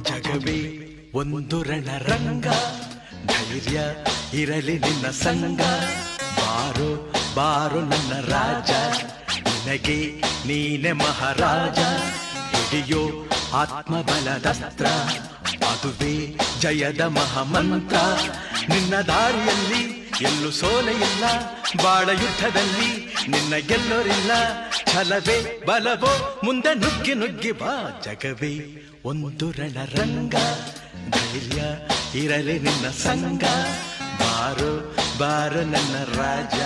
ಜಗವೇ ಒಂದು ರಣರಂಗ, ಧೈರ್ಯ ಇರಲಿ ನಿನ್ನ ಸಂಗ. ಬಾರೋ ಬಾರೋ ನನ್ನ ರಾಜ, ನಿನಗೆ ನೀನೆ ಮಹಾರಾಜ. ಹಿಡಿಯೋ ಆತ್ಮಬಲದಸ್ತ್ರ, ಅದುವೇ ಜಯದ ಮಹಾಮಂತ್ರ. ನಿನ್ನ ದಾರಿಯಲ್ಲಿ ಎಲ್ಲೂ ಸೋಲೆಯಿಲ್ಲ, ಬಾಳ ಯುದ್ಧದಲ್ಲಿ ನಿನ್ನ ಗೆಲ್ಲೋರಿಲ್ಲ. ಛಲವೇ ಬಲವೋ ಮುಂದೆ ನುಗ್ಗಿ ನುಗ್ಗಿ ಬಾ. ಜಗವೇ ಒಂದು ರಣರಂಗ, ಧೈರ್ಯ ಇರಲಿ ನಿನ್ನ ಸಂಗ. ಬಾರೋ ಬಾರೋ ನನ್ನ ರಾಜ.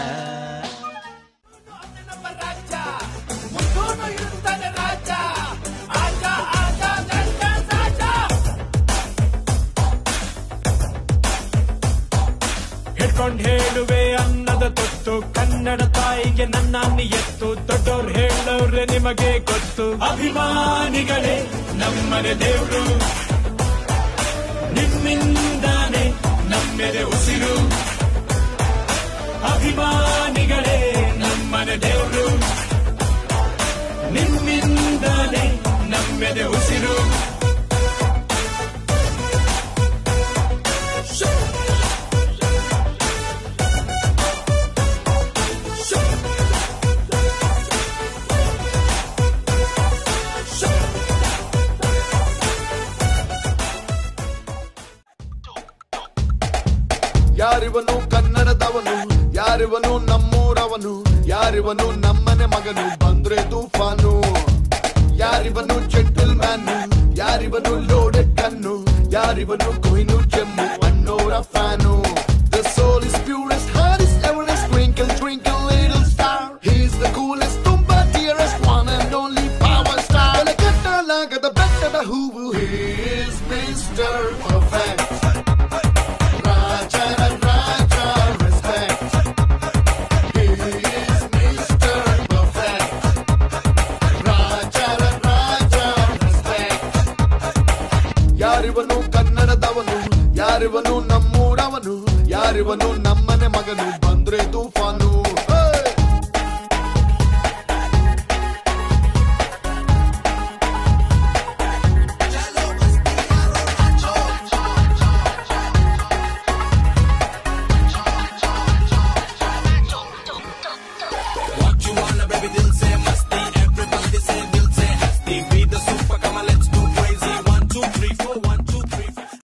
ಹಿಡ್ಕೊಂಡ್ ಹೇಳುವೆ ಅನ್ನದ ತೊತ್ತು, ಕನ್ನಡ ತಾಯಿಗೆ ನನ್ನ ನಿಯತ್ತು. ದೊಡ್ಡೋರ್ ಹೇಳೋರೆ ನಿಮಗೆ ಗೊತ್ತು, ಅಭಿಮಾನಿಗಳೇ ನಮ್ಮನೆ ದೇವ್ರು. ನಿಮ್ಮಿಂದಾನೆ ನಮ್ಮೆದೆ ಉಸಿರು, ಅಭಿಮಾನಿಗಳೇ ನಮ್ಮನೆ ದೇವ್ರು. ನಿಮ್ಮಿಂದಾನೆ ನಮ್ಮೆದೆ ಉಸಿರು. ಯಾರಿವನು ಕನ್ನಡದವನು, ಯಾರಿವನು ನಮ್ಮೂರವನು, ಯಾರಿವನು ನಮ್ಮನೆ ಮಗನು, ಬಂದ್ರೆ ತೂಫಾನು. ಯಾರಿವನು ಜೆಂಟಲ್ ಮ್ಯಾನು, ಯಾರಿವನು ಲೋಡೆಡ್ ಕನ್ನು, ಯಾರಿವನು ಕೊಹಿನೂರ್ ಜಮ್ಮು ಅನ್ನೋರ fan. The soul is purest, heart is everest, twinkle twinkle little star. He is the coolest, ತುಂಬಾ dearest, one and only power star. ಕಟ್ಟಲಾಗದ ಬೆಟ್ಟದ ಹೂವು, he is Mr. Perfect. ಯಾರಿವನು ಕನ್ನಡದವನು, ಯಾರಿವನು ನಮ್ಮೂರವನು, ಯಾರಿವನು ನಮ್ಮನೆ ಮಗನು.